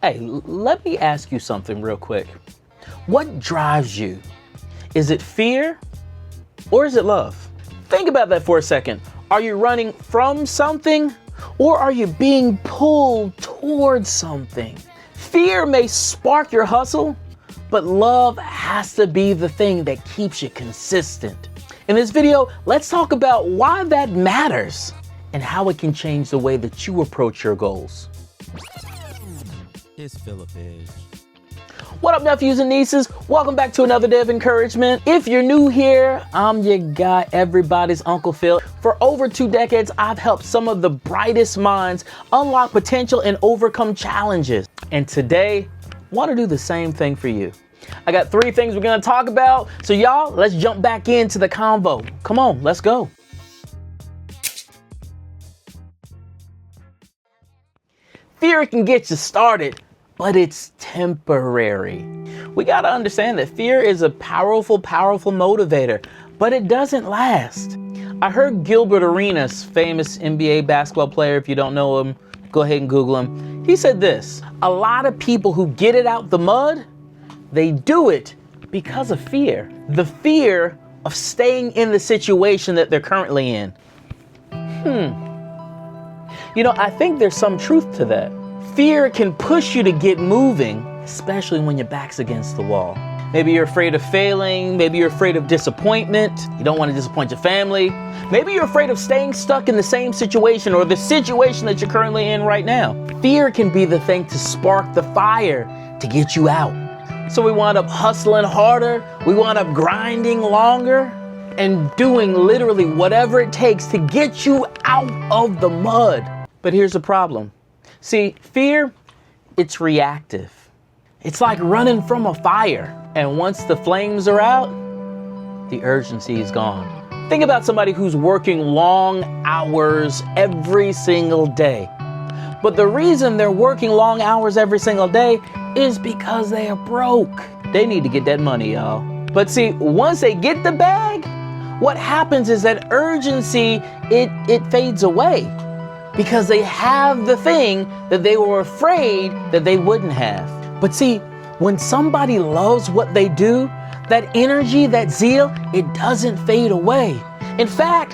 Hey, let me ask you something real quick. What drives you? Is it fear or is it love? Think about that for a second. Are you running from something or are you being pulled towards something? Fear may spark your hustle, but love has to be the thing that keeps you consistent. In this video, let's talk about why that matters and how it can change the way that you approach your goals. It's Philippines. What up, nephews and nieces? Welcome back to another day of encouragement. If you're new here, I'm your guy, everybody's Uncle Phil. For over 2 decades, I've helped some of the brightest minds unlock potential and overcome challenges. And today, I want to do the same thing for you. I got 3 things we're going to talk about. So y'all, let's jump back into the convo. Come on, let's go. Fear can get you started, but it's temporary. We got to understand that fear is a powerful motivator, but it doesn't last. I heard Gilbert Arenas, famous NBA basketball player, if you don't know him, go ahead and Google him. He said this: a lot of people who get it out the mud, they do it because of fear. The fear of staying in the situation that they're currently in. You know, I think there's some truth to that. Fear can push you to get moving, especially when your back's against the wall. Maybe you're afraid of failing. Maybe you're afraid of disappointment. You don't want to disappoint your family. Maybe you're afraid of staying stuck in the same situation or the situation that you're currently in right now. Fear can be the thing to spark the fire to get you out. So we wind up hustling harder. We wind up grinding longer and doing literally whatever it takes to get you out of the mud. But here's the problem. See, fear, it's reactive. It's like running from a fire. And once the flames are out, the urgency is gone. Think about somebody who's working long hours every single day. But the reason they're working long hours every single day is because they are broke. They need to get that money, y'all. But see, once they get the bag, what happens is that urgency, it fades away. Because they have the thing that they were afraid that they wouldn't have. But see, when somebody loves what they do, that energy, that zeal, it doesn't fade away. In fact,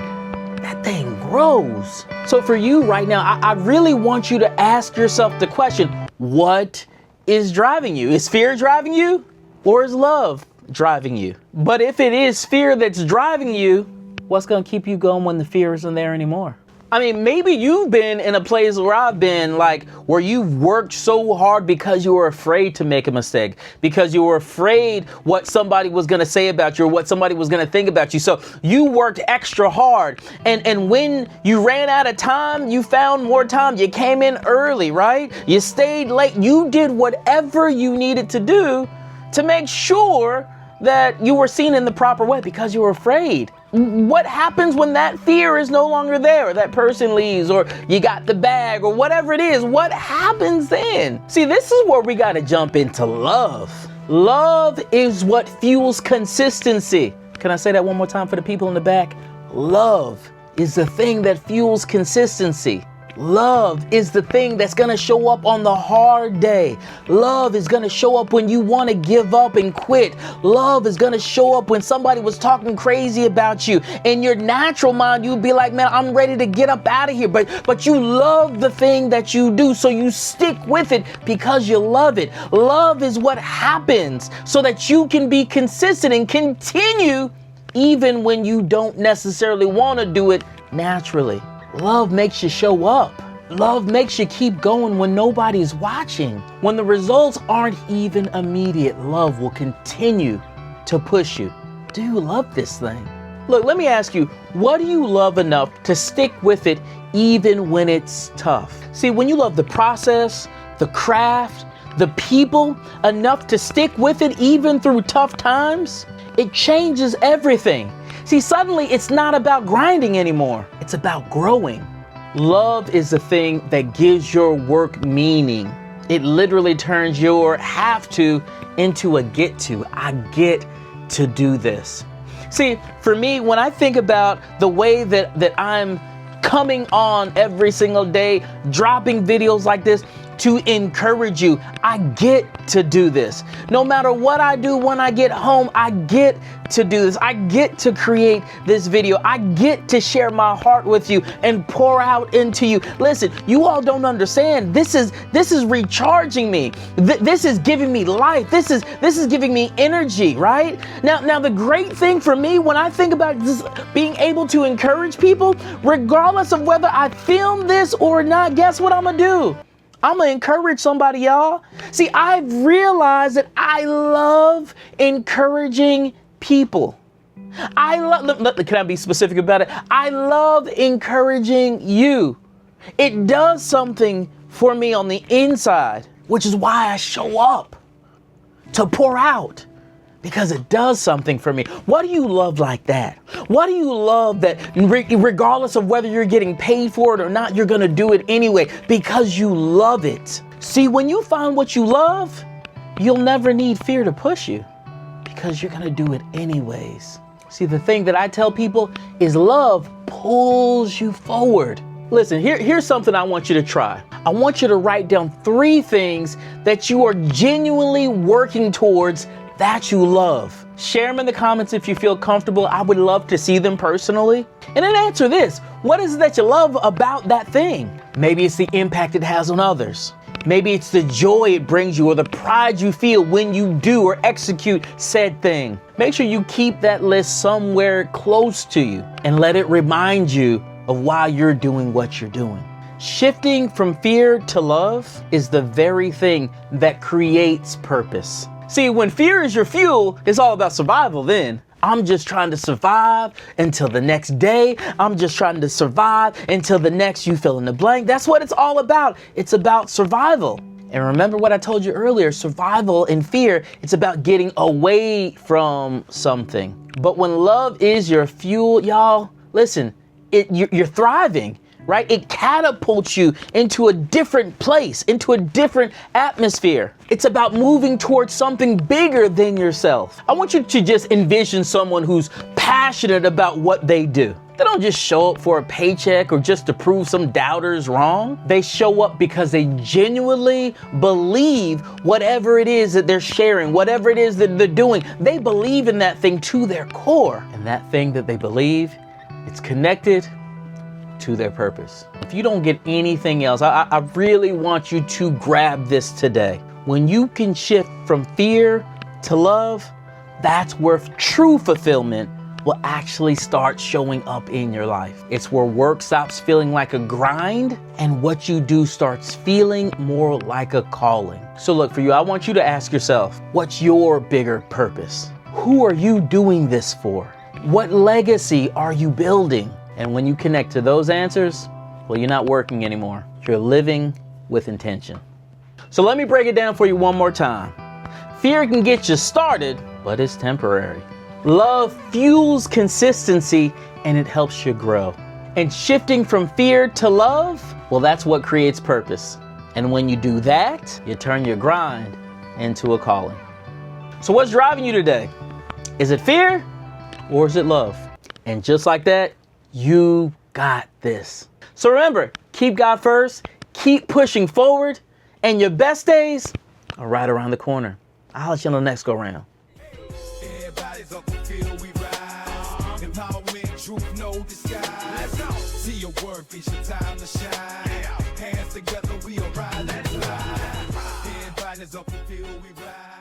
that thing grows. So for you right now, I really want you to ask yourself the question, what is driving you? Is fear driving you? Or is love driving you? But if it is fear that's driving you, what's going to keep you going when the fear isn't there anymore? I mean, maybe you've been in a place where I've been, like where you've worked so hard because you were afraid to make a mistake, because you were afraid what somebody was going to say about you or what somebody was going to think about you. So you worked extra hard. And when you ran out of time, you found more time. You came in early, right? You stayed late. You did whatever you needed to do to make sure that you were seen in the proper way because you were afraid. What happens when that fear is no longer there, or that person leaves, or you got the bag, or whatever it is? What happens then? See, this is where we got to jump into love. Love is what fuels consistency. Can I say that one more time for the people in the back? Love is the thing that fuels consistency. Love is the thing that's going to show up on the hard day. Love is going to show up when you want to give up and quit. Love is going to show up when somebody was talking crazy about you. In your natural mind, you'd be like, man, I'm ready to get up out of here. But you love the thing that you do, so you stick with it because you love it. Love is what happens so that you can be consistent and continue even when you don't necessarily want to do it naturally. Love makes you show up. Love makes you keep going when nobody's watching. When the results aren't even immediate, love will continue to push you. Do you love this thing? Look, let me ask you, what do you love enough to stick with it even when it's tough? See, when you love the process, the craft, the people enough to stick with it even through tough times, it changes everything. See, suddenly it's not about grinding anymore. It's about growing. Love is the thing that gives your work meaning. It literally turns your have to into a get to. I get to do this. See, for me, when I think about the way that I'm coming on every single day, dropping videos like this, to encourage you. I get to do this. No matter what I do when I get home, I get to do this. I get to create this video. I get to share my heart with you and pour out into you. Listen, you all don't understand. This is recharging me. This is giving me life. This is giving me energy, right? Now the great thing for me when I think about this, being able to encourage people, regardless of whether I film this or not, guess what I'm gonna do? I'm gonna encourage somebody, y'all. See, I've realized that I love encouraging people. Can I be specific about it? I love encouraging you. It does something for me on the inside, which is why I show up to pour out, because it does something for me. What do you love like that? What do you love that regardless of whether you're getting paid for it or not, you're gonna do it anyway because you love it? See, when you find what you love, you'll never need fear to push you because you're gonna do it anyways. See, the thing that I tell people is love pulls you forward. Listen, here's something I want you to try. I want you to write down 3 things that you are genuinely working towards that you love. Share them in the comments if you feel comfortable. I would love to see them personally. And then answer this: what is it that you love about that thing? Maybe it's the impact it has on others. Maybe it's the joy it brings you or the pride you feel when you do or execute said thing. Make sure you keep that list somewhere close to you and let it remind you of why you're doing what you're doing. Shifting from fear to love is the very thing that creates purpose. See, when fear is your fuel, it's all about survival then. I'm just trying to survive until the next day. I'm just trying to survive until the next you fill in the blank. That's what it's all about. It's about survival. And remember what I told you earlier, survival and fear, it's about getting away from something. But when love is your fuel, y'all, listen, you're thriving. Right? It catapults you into a different place, into a different atmosphere. It's about moving towards something bigger than yourself. I want you to just envision someone who's passionate about what they do. They don't just show up for a paycheck or just to prove some doubters wrong. They show up because they genuinely believe whatever it is that they're sharing, whatever it is that they're doing. They believe in that thing to their core. And that thing that they believe, it's connected to their purpose. If you don't get anything else, I really want you to grab this today. When you can shift from fear to love, that's where true fulfillment will actually start showing up in your life. It's where work stops feeling like a grind and what you do starts feeling more like a calling. So look, for you, I want you to ask yourself, what's your bigger purpose? Who are you doing this for? What legacy are you building? And when you connect to those answers, well, you're not working anymore. You're living with intention. So let me break it down for you one more time. Fear can get you started, but it's temporary. Love fuels consistency and it helps you grow. And shifting from fear to love, well, that's what creates purpose. And when you do that, you turn your grind into a calling. So what's driving you today? Is it fear or is it love? And just like that, you got this. So remember, keep God first, keep pushing forward, and your best days are right around the corner. I'll let you on the next go round. Everybody's up to feel we rise. Empowerment, truth, no disguise. See your worth, it's your time to shine. Hands together, we arise. Everybody's up to feel we rise.